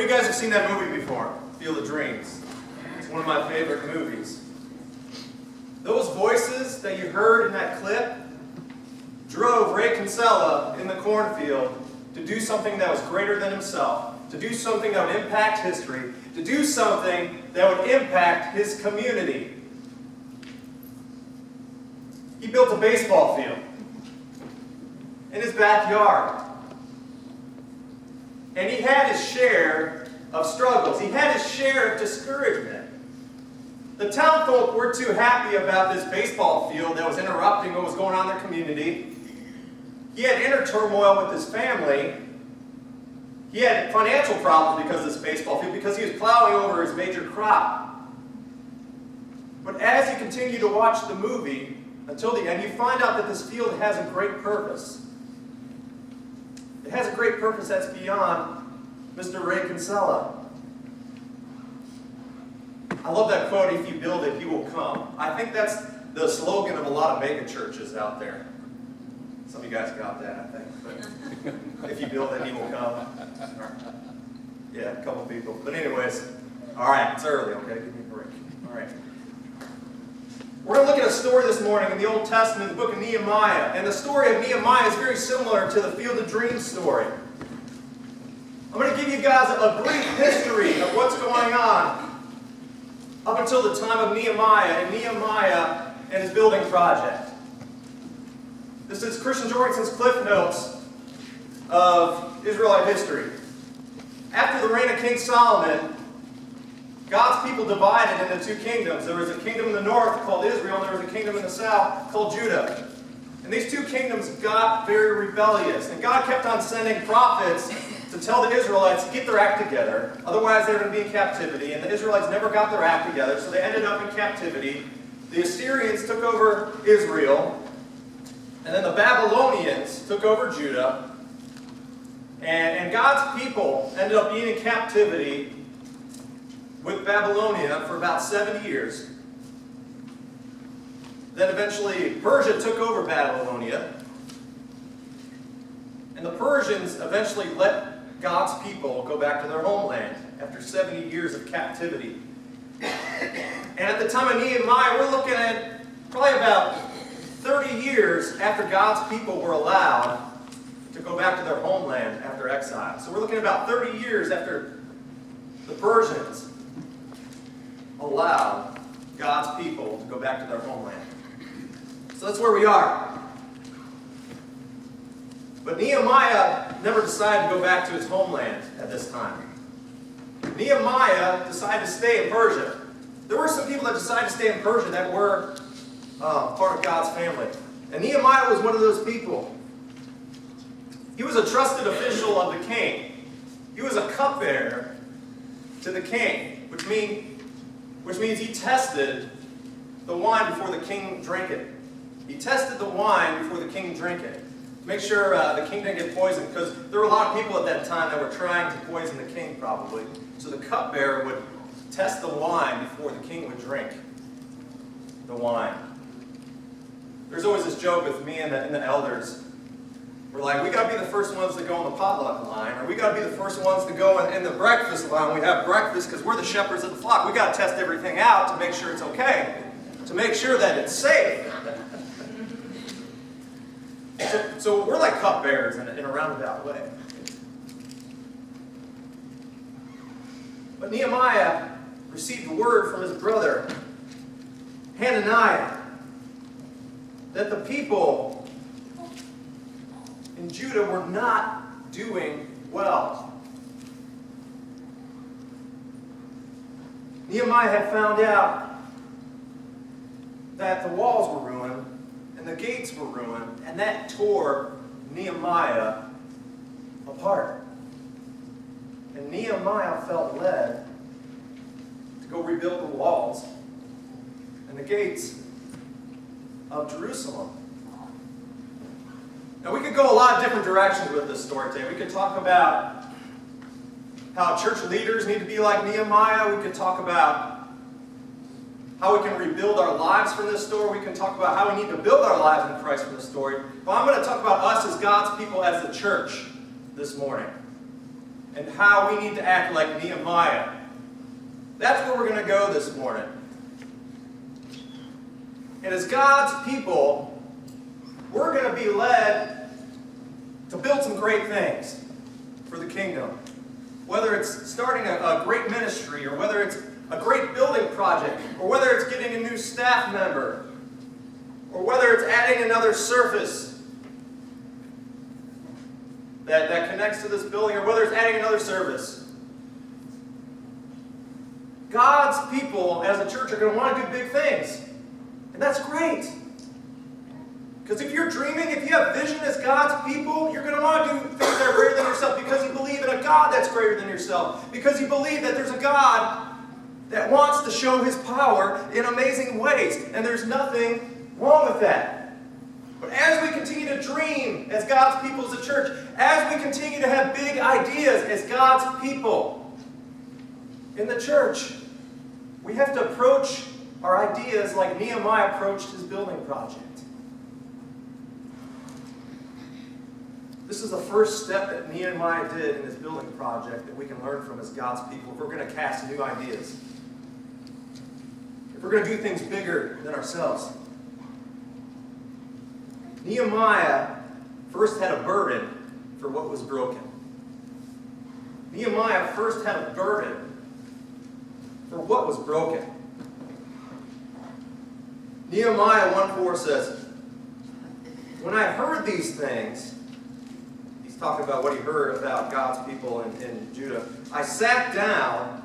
many of you guys have seen that movie before? Field of Dreams. It's one of my favorite movies. Those voices that you heard in that clip drove Ray Kinsella in the cornfield to do something that was greater than himself, to do something that would impact history, to do something that would impact his community. He built a baseball field in his backyard. And he had his share of struggles. He had his share of discouragement. The town folk weren't too happy about this baseball field that was interrupting what was going on in their community. He had inner turmoil with his family. He had financial problems because of this baseball field, because he was plowing over his major crop. But as you continue to watch the movie, until the end, you find out that this field has a great purpose. It has a great purpose that's beyond Mr. Ray Kinsella. I love that quote, "If you build it, he will come." I think that's the slogan of a lot of mega churches out there. Some of you guys got that, I think. But if you build it, he will come. Yeah, a couple people. But anyways, all right, it's early, okay? Give me a break. All right. We're going to look at a story this morning in the Old Testament, the book of Nehemiah. And the story of Nehemiah is very similar to the Field of Dreams story. I'm going to give you guys a brief history of what's going on up until the time of Nehemiah and his building project. This is Christian Jorgensen's Cliff Notes of Israelite history. After the reign of King Solomon, God's people divided into two kingdoms. There was a kingdom in the north called Israel, and there was a kingdom in the south called Judah. And these two kingdoms got very rebellious. And God kept on sending prophets to tell the Israelites to get their act together. Otherwise, they were going to be in captivity. And the Israelites never got their act together, so they ended up in captivity. The Assyrians took over Israel. And then the Babylonians took over Judah. And God's people ended up being in captivity with Babylonia for about 70 years. Then eventually Persia took over Babylonia. And the Persians eventually let God's people go back to their homeland after 70 years of captivity. And at the time of Nehemiah, we're looking at probably about 30 years after God's people were allowed to go back to their homeland after exile. So we're looking at about 30 years after the Persians allowed God's people to go back to their homeland. So that's where we are. But Nehemiah never decided to go back to his homeland at this time. Nehemiah decided to stay in Persia. There were some people that decided to stay in Persia that were part of God's family. And Nehemiah was one of those people. He was a trusted official of the king. He was a cupbearer to the king, which means he tested the wine before the king drank it. He tested the wine before the king drank it. Make sure the king didn't get poisoned, because there were a lot of people at that time that were trying to poison the king, probably. So the cupbearer would test the wine before the king would drink the wine. There's always this joke with me and the elders. We're like, we got to be the first ones to go on the potluck line, or we got to be the first ones to go in the breakfast line. We have breakfast because we're the shepherds of the flock. We got to test everything out to make sure it's okay, to make sure that it's safe. So we're like cupbearers in a roundabout way. But Nehemiah received word from his brother Hananiah that the people in Judah were not doing well. Nehemiah had found out that the walls were ruined and the gates were ruined, and that tore Nehemiah apart. And Nehemiah felt led to go rebuild the walls and the gates of Jerusalem. Now, we could go a lot of different directions with this story today. We could talk about how church leaders need to be like Nehemiah. We could talk about how we can rebuild our lives from this story. We can talk about how we need to build our lives in Christ from this story. But I'm going to talk about us as God's people, as the church, this morning. and how we need to act like Nehemiah. That's where we're going to go this morning. And as God's people, we're going to be led to build some great things for the kingdom. Whether it's starting a great ministry, or whether it's a great building project, or whether it's getting a new staff member, or whether it's adding another surface that connects to this building, or whether it's adding another service. God's people as a church are going to want to do big things. And that's great. Because if you're dreaming, if you have vision as God's people, you're going to want to do things that are greater than yourself because you believe in a God that's greater than yourself. Because you believe that there's a God that wants to show His power in amazing ways. And there's nothing wrong with that. But as we continue to dream as God's people as a church, as we continue to have big ideas as God's people in the church, we have to approach our ideas like Nehemiah approached his building project. This is the first step that Nehemiah did in his building project that we can learn from as God's people if we're going to cast new ideas. If we're going to do things bigger than ourselves. Nehemiah first had a burden for what was broken. Nehemiah first had a burden for what was broken. Nehemiah 1:4 says, when I heard these things, he's talking about what he heard about God's people in Judah, I sat down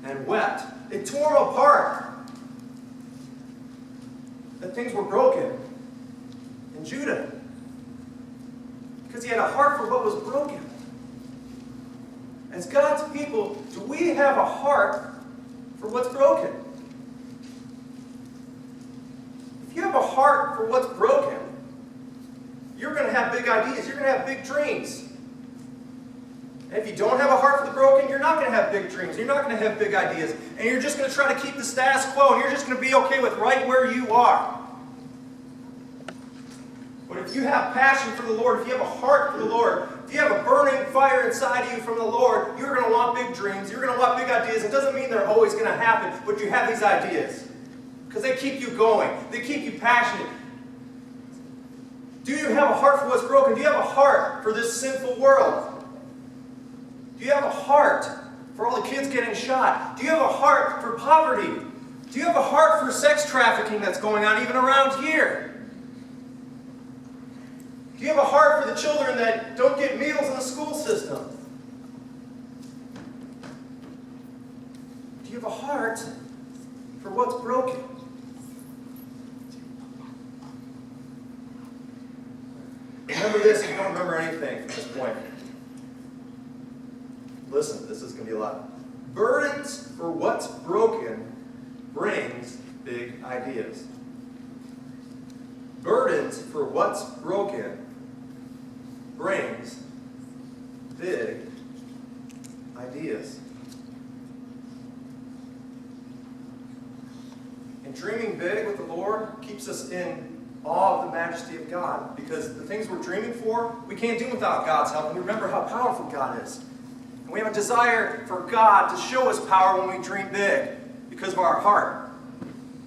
and wept. It tore him apart that things were broken in Judah. Because he had a heart for what was broken. As God's people, do we have a heart for what's broken? If you have a heart for what's broken, you're going to have big ideas. You're going to have big dreams. And if you don't have a heart for the broken, you're not going to have big dreams. You're not going to have big ideas. And you're just going to try to keep the status quo. And you're just going to be okay with right where you are. But if you have passion for the Lord, if you have a heart for the Lord, if you have a burning fire inside of you from the Lord, you're going to want big dreams. You're going to want big ideas. It doesn't mean they're always going to happen, but you have these ideas. Because they keep you going. They keep you passionate. Do you have a heart for what's broken? Do you have a heart for this sinful world? Do you have a heart for all the kids getting shot? Do you have a heart for poverty? Do you have a heart for sex trafficking that's going on even around here? Do you have a heart for the children that don't get meals in the school system? Do you have a heart for what's broken? Remember this if you don't remember anything from this point. Listen, this is going to be a lot. Burdens for what's broken brings big ideas. Burdens for what's broken brings big ideas. And dreaming big with the Lord keeps us in awe of the majesty of God. Because the things we're dreaming for, we can't do without God's help. And we remember how powerful God is. And we have a desire for God to show us power when we dream big because of our heart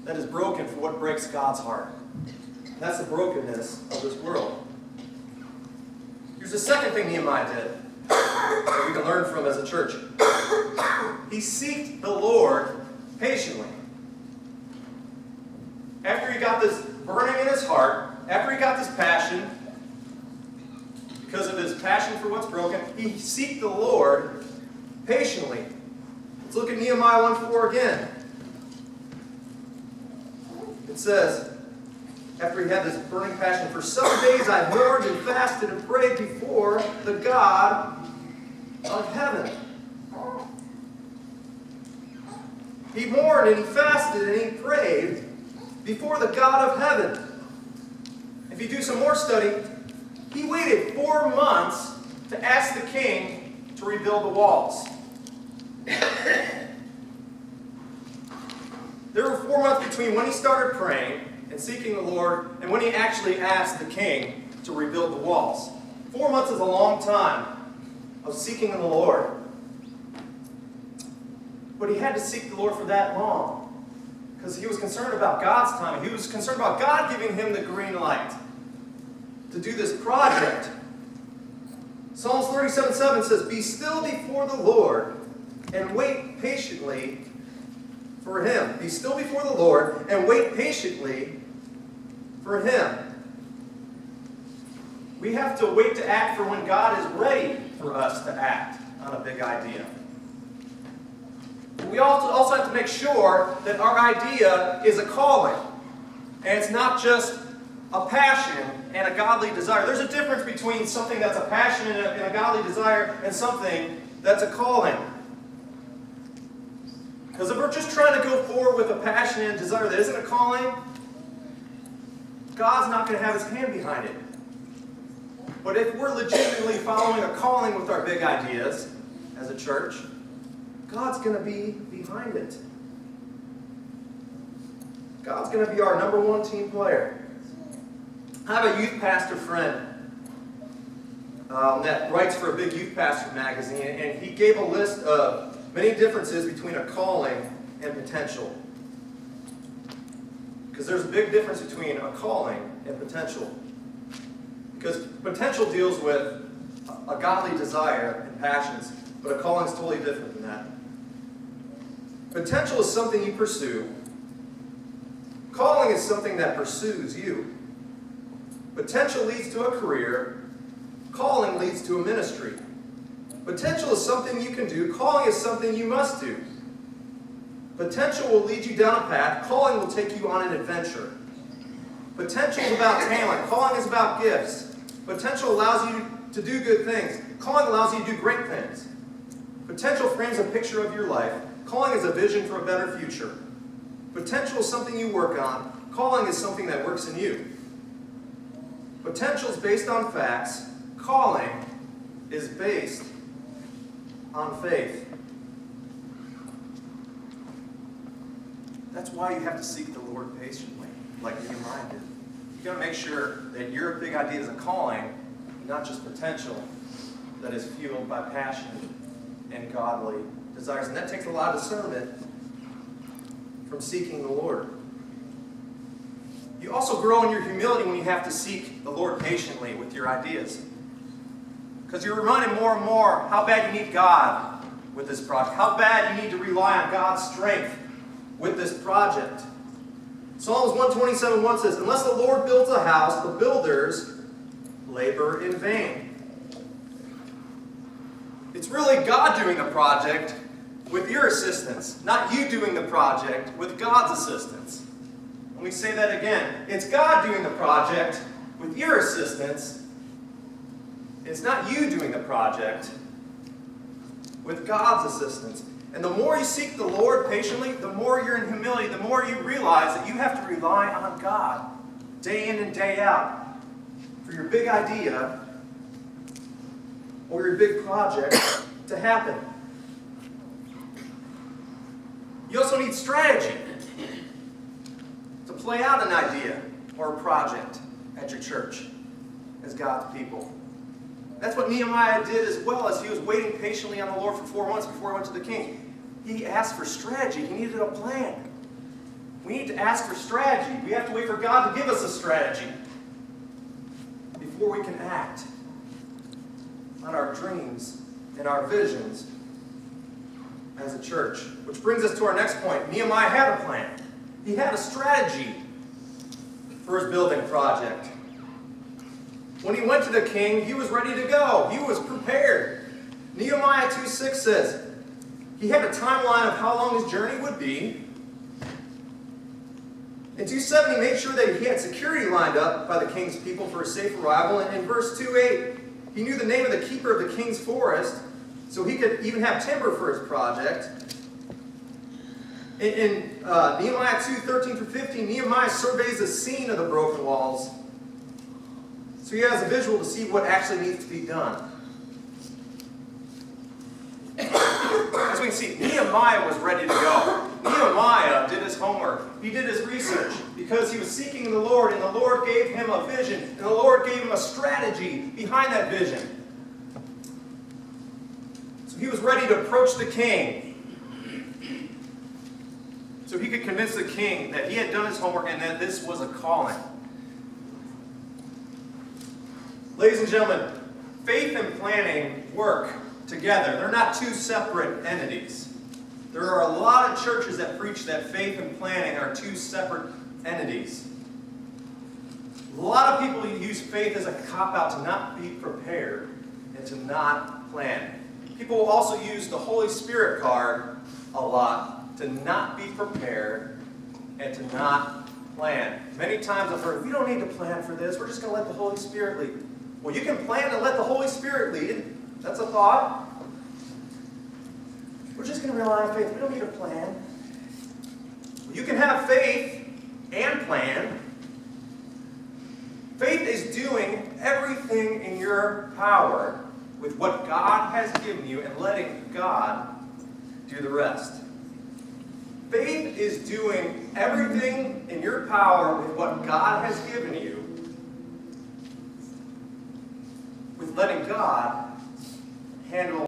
that is broken for what breaks God's heart. And that's the brokenness of this world. Here's the second thing Nehemiah did that we can learn from as a church. He sought the Lord patiently. After he got this burning in his heart, after he got this passion, because of his passion for what's broken, he sought the Lord patiently. Let's look at Nehemiah 1:4 again. It says, after he had this burning passion, for some days I mourned and fasted and prayed before the God of heaven. He mourned and he fasted and he prayed before the God of heaven. If you do some more study, he waited 4 months to ask the king to rebuild the walls. There were 4 months between when he started praying and seeking the Lord and when he actually asked the king to rebuild the walls. 4 months is a long time of seeking the Lord. But he had to seek the Lord for that long because he was concerned about God's timing. He was concerned about God giving him the green light to do this project. Psalms 37:7 says, "Be still before the Lord and wait patiently for him." Be still before the Lord and wait patiently for him. We have to wait to act for when God is ready for us to act on a big idea. But we also have to make sure that our idea is a calling. And it's not just a passion and a godly desire. There's a difference between something that's a passion and a godly desire and something that's a calling. Because if we're just trying to go forward with a passion and a desire that isn't a calling, God's not going to have his hand behind it. But if we're legitimately following a calling with our big ideas as a church, God's going to be behind it. God's going to be our number one team player. I have a youth pastor friend that writes for a big youth pastor magazine, and he gave a list of many differences between a calling and potential. Because there's a big difference between a calling and potential. Because potential deals with a godly desire and passions, but a calling is totally different than that. Potential is something you pursue. Calling is something that pursues you. Potential leads to a career. Calling leads to a ministry. Potential is something you can do. Calling is something you must do. Potential will lead you down a path. Calling will take you on an adventure. Potential is about talent. Calling is about gifts. Potential allows you to do good things. Calling allows you to do great things. Potential frames a picture of your life. Calling is a vision for a better future. Potential is something you work on. Calling is something that works in you. Potential is based on facts. Calling is based on faith. That's why you have to seek the Lord patiently, like Nehemiah did. You've got to make sure that your big idea is a calling, not just potential that is fueled by passion and godly desires. And that takes a lot of discernment from seeking the Lord. You also grow in your humility when you have to seek the Lord patiently with your ideas. Because you're reminded more and more how bad you need God with this project. How bad you need to rely on God's strength with this project. Psalms 127:1 says, "Unless the Lord builds a house, the builders labor in vain." It's really God doing the project with your assistance, not you doing the project with God's assistance. Let me say that again. It's God doing the project with your assistance. It's not you doing the project with God's assistance. And the more you seek the Lord patiently, the more you're in humility, the more you realize that you have to rely on God day in and day out for your big idea or your big project to happen. You also need strategy to play out an idea or a project at your church as God's people. That's what Nehemiah did as well, as he was waiting patiently on the Lord for 4 months before he went to the king. He asked for strategy. He needed a plan. We need to ask for strategy. We have to wait for God to give us a strategy before we can act on our dreams and our visions as a church. Which brings us to our next point. Nehemiah had a plan. He had a strategy for his building project. When he went to the king, he was ready to go. He was prepared. Nehemiah 2:6 says, he had a timeline of how long his journey would be. In 2:7, he made sure that he had security lined up by the king's people for a safe arrival. And in verse 2:8, he knew the name of the keeper of the king's forest, so he could even have timber for his project. In Nehemiah 2:13-15, Nehemiah surveys the scene of the broken walls, so he has a visual to see what actually needs to be done. As we can see, Nehemiah was ready to go. Nehemiah did his homework. He did his research because he was seeking the Lord, and the Lord gave him a vision, and the Lord gave him a strategy behind that vision. So he was ready to approach the king, so he could convince the king that he had done his homework and that this was a calling. Ladies and gentlemen, faith and planning work together. They're not two separate entities. There are a lot of churches that preach that faith and planning are two separate entities. A lot of people use faith as a cop-out to not be prepared and to not plan. People will also use the Holy Spirit card a lot to not be prepared and to not plan. Many times I've heard, we don't need to plan for this. We're just going to let the Holy Spirit lead. Well, you can plan and let the Holy Spirit lead. That's a thought. We're just going to rely on faith. We don't need to plan. You can have faith and plan. Faith is doing everything in your power with what God has given you and letting God do the rest. Faith is doing everything in your power with what God has given you, with letting God handle